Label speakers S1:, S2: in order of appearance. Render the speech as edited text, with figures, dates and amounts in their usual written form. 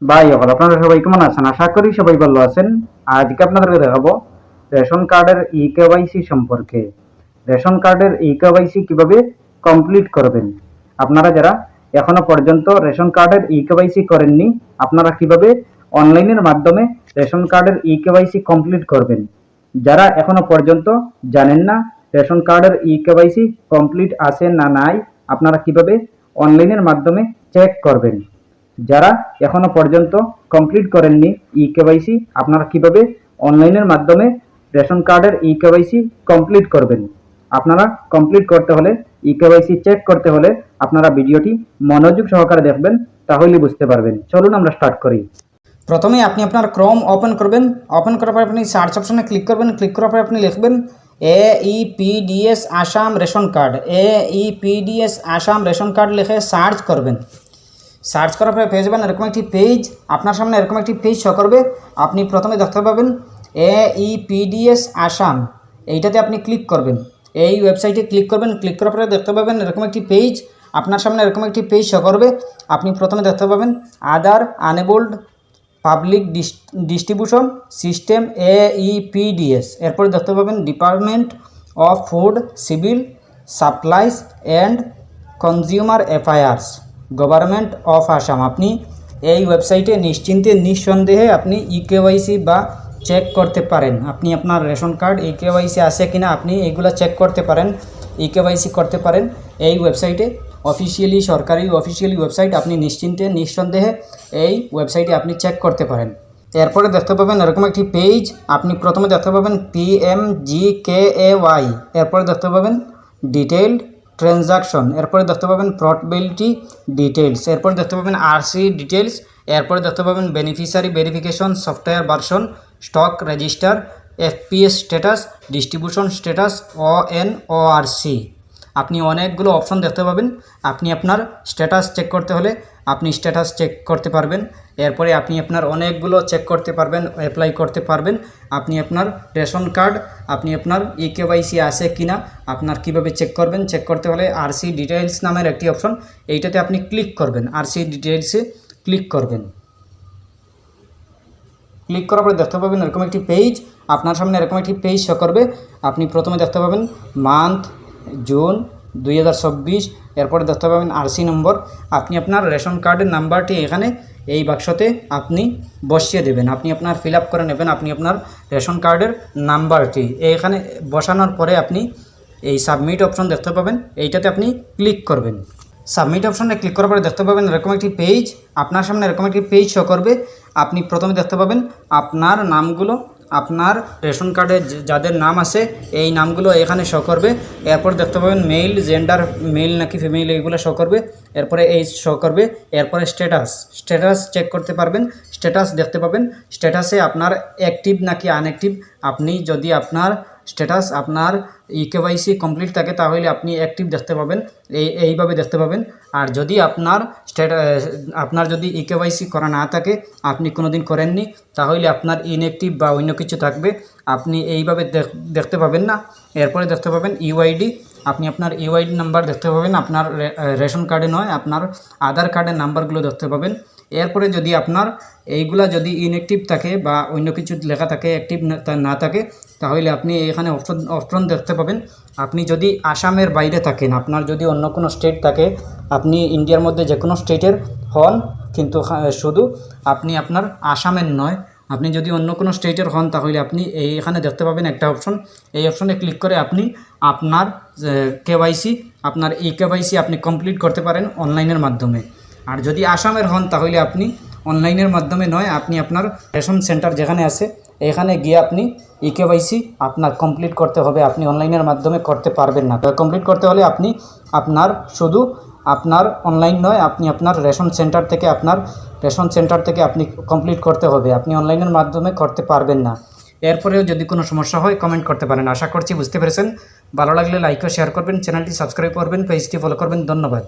S1: ভাই হল আপনারা সবাই কেমন আছেন? আশা করি সবাই ভালো আছেন। আজকে আপনাদেরকে দেখাবো রেশন কার্ডের ই কেওয়াইসি সম্পর্কে। রেশন কার্ডের ই কেওয়াইসি কিভাবে কমপ্লিট করবেন। আপনারা যারা এখনো পর্যন্ত রেশন কার্ডের ই কেওয়াইসি করেননি, আপনারা কিভাবে অনলাইনের মাধ্যমে রেশন কার্ডের ই কেওয়াইসি কমপ্লিট করবেন। যারা এখনো পর্যন্ত জানেন না রেশন কার্ডের ই কেওয়াইসি কমপ্লিট আছে না নাই, আপনারা কিভাবে অনলাইনের মাধ্যমে চেক করবেন। যারা এখনো পর্যন্ত কমপ্লিট করেননি ই কেওয়াইসি, আপনারা কিভাবে অনলাইনের মাধ্যমে রেশন কার্ডের ই কেওয়াইসি কমপ্লিট করবেন। আপনারা কমপ্লিট করতে হলে, ই কেওয়াইসি চেক করতে হলে আপনারা ভিডিওটি মনোযোগ সহকারে দেখবেন, তাহলেই বুঝতে পারবেন। চলুন আমরা স্টার্ট করি।
S2: প্রথমে আপনি আপনার ক্রোম ওপেন করবেন। ওপেন করার পর আপনি সার্চ অপশনে ক্লিক করবেন। ক্লিক করার পর আপনি লিখবেন AEPDS Assam ration card. AEPDS Assam ration card লিখে সার্চ করবেন। সার্চ করার পরে পেয়ে যাবেন এরকম একটি পেজ। আপনার সামনে এরকম একটি পেজ শো করবে। আপনি প্রথমে দেখতে পাবেন AEPDS আসাম, এইটাতে আপনি ক্লিক করবেন। এই ওয়েবসাইটে ক্লিক করবেন। ক্লিক করার পরে দেখতে পাবেন এরকম একটি পেজ। আপনার সামনে এরকম একটি পেজ শো করবে। আপনি প্রথমে দেখতে পাবেন আদার আনেবলড পাবলিক ডিস্ট্রিবিউশন সিস্টেম AEPDS। এরপরে দেখতে পাবেন department of food civil supplies and consumer affairs, government of Assam. আপনি এই ওয়েবসাইটে নিশ্চিন্তে নিঃসন্দেহে আপনি ই কেওয়াইসি বা চেক করতে পারেন। আপনি আপনার রেশন কার্ড ই কেওয়াইসি আছে কিনা আপনি এইগুলো চেক করতে পারেন, ই কেওয়াইসি করতে পারেন এই ওয়েবসাইটে। অফিসিয়ালি সরকারি অফিসিয়ালি ওয়েবসাইট, আপনি নিশ্চিন্তে নিঃসন্দেহে এই ওয়েবসাইটে আপনি চেক করতে পারেন। এরপরে দেখতে পাবেন এরকম একটি পেজ। আপনি প্রথমে দেখতে পাবেন PMGKAY, এরপরে দেখতে পাবেন ডিটেইলড ট্রানজাকশন, এরপরে দেখতে পাবেন পোর্টেবিলিটি ডিটেলস, এরপরে দেখতে পাবেন RC ডিটেলস, এরপরে দেখতে পাবেন beneficiary verification software version, stock register, FPS status, distribution status, ONORC। আপনি অনেকগুলো অপশন দেখতে পাবেন। আপনি আপনার স্ট্যাটাস চেক করতে হলে আপনি স্ট্যাটাস চেক করতে পারবেন। এরপরে আপনি আপনার অনেকগুলো চেক করতে পারবেন, অ্যাপ্লাই করতে পারবেন। আপনি আপনার রেশন কার্ড, আপনি আপনার ই কেওয়াইসি আছে কিনা আপনার কিভাবে চেক করবেন। চেক করতে হলে RC ডিটেইলস নামের একটি অপশন, এইটাতে আপনি ক্লিক করবেন। RC ডিটেইলসে ক্লিক করবেন। ক্লিক করার পরে দেখতে পাবেন এরকম একটি পেজ। আপনার সামনে এরকম একটি পেজ শো করবে। আপনি প্রথমে দেখতে পাবেন মান্থ জুন 2024, এরপরে দেখতে পাবেন RC নম্বর। আপনি আপনার রেশন কার্ডের নাম্বারটি এখানে এই বাক্সতে আপনি বসিয়ে দেবেন। আপনি আপনার ফিল আপ করে নেবেন আপনি আপনার রেশন কার্ডের নাম্বারটি এখানে বসানোর পরে আপনি এই সাবমিট অপশন দেখতে পাবেন, এইটাতে আপনি ক্লিক করবেন। সাবমিট অপশনে ক্লিক করার পরে দেখতে পাবেন এরকম একটি পেজ। আপনার সামনে এরকম একটি পেজ শো করবে। আপনি প্রথমে দেখতে পাবেন আপনার নামগুলো, আপনার রেশন কার্ডে যাদের নাম আছে এই নামগুলো এখানে শো করবে। এরপর দেখতে পাবেন মেল, জেন্ডার, মেল নাকি ফিমেল, এইগুলো শো করবে। এরপরে এই শো করবে। এরপরে স্ট্যাটাস চেক করতে পারবেন। স্ট্যাটাস দেখতে পাবেন। স্ট্যাটাসে আপনার অ্যাক্টিভ নাকি আনঅ্যাক্টিভ। আপনি যদি আপনার স্ট্যাটাস আপনার ই কেওয়াইসি কমপ্লিট থাকে তাহলে আপনি অ্যাক্টিভ দেখতে পাবেন, এইভাবে দেখতে পাবেন। আর যদি আপনার যদি ই কেওয়াইসি করা না থাকে, আপনি কোনো দিন করেননি, তাহলে আপনার ইনঅ্যাক্টিভ বা অন্য কিছু থাকবে, আপনি এইভাবে দেখতে পাবেন না। এরপরে দেখতে পাবেন UID। আপনি আপনার UID নাম্বার দেখতে পাবেন, আপনার রেশন কার্ডে নয়, আপনার আধার কার্ডের নাম্বারগুলো দেখতে পাবেন। এরপরে যদি আপনার এইগুলা যদি ইনঅ্যাক্টিভ থাকে বা অন্য কিছু লেখা থাকে, অ্যাক্টিভ না থাকে, তাহলে আপনি এখানে অপশন দেখতে পাবেন। আপনি যদি আসামের বাইরে থাকেন, আপনার যদি অন্য কোনো স্টেট থাকে, আপনি ইন্ডিয়ার মধ্যে যে কোনো স্টেটের হন, কিন্তু শুধু আপনি আপনার আসামের নয়, আপনি যদি অন্য কোনো স্টেটের হন, তাহলে আপনি এখানে দেখতে পাবেন একটা অপশন। এই অপশনে ক্লিক করে আপনি আপনার কেওয়াইসি, আপনার ই কেওয়াইসি আপনি কমপ্লিট করতে পারেন অনলাইনের মাধ্যমে। আর যদি আসামের হন, তাহলে আপনি অনলাইনের মাধ্যমে নয়, আপনি আপনার রেশন সেন্টার যেখানে আছে এখানে গিয়ে আপনি ই কেওয়াইসি আপনার কমপ্লিট করতে হবে। আপনি অনলাইনের মাধ্যমে করতে পারবেন না। কমপ্লিট করতে হলে আপনি আপনার শুধু আপনার অনলাইন নয়, আপনি আপনার রেশন সেন্টার থেকে আপনি কমপ্লিট করতে হবে। আপনি অনলাইনের মাধ্যমে করতে পারবেন না। এরপরেও যদি কোনো সমস্যা হয় কমেন্ট করতে পারেন। আশা করছি বুঝতে পেরেছেন। ভালো লাগলে লাইক ও শেয়ার করবেন, চ্যানেলটি সাবস্ক্রাইব করবেন, পেজটি ফলো করবেন। ধন্যবাদ।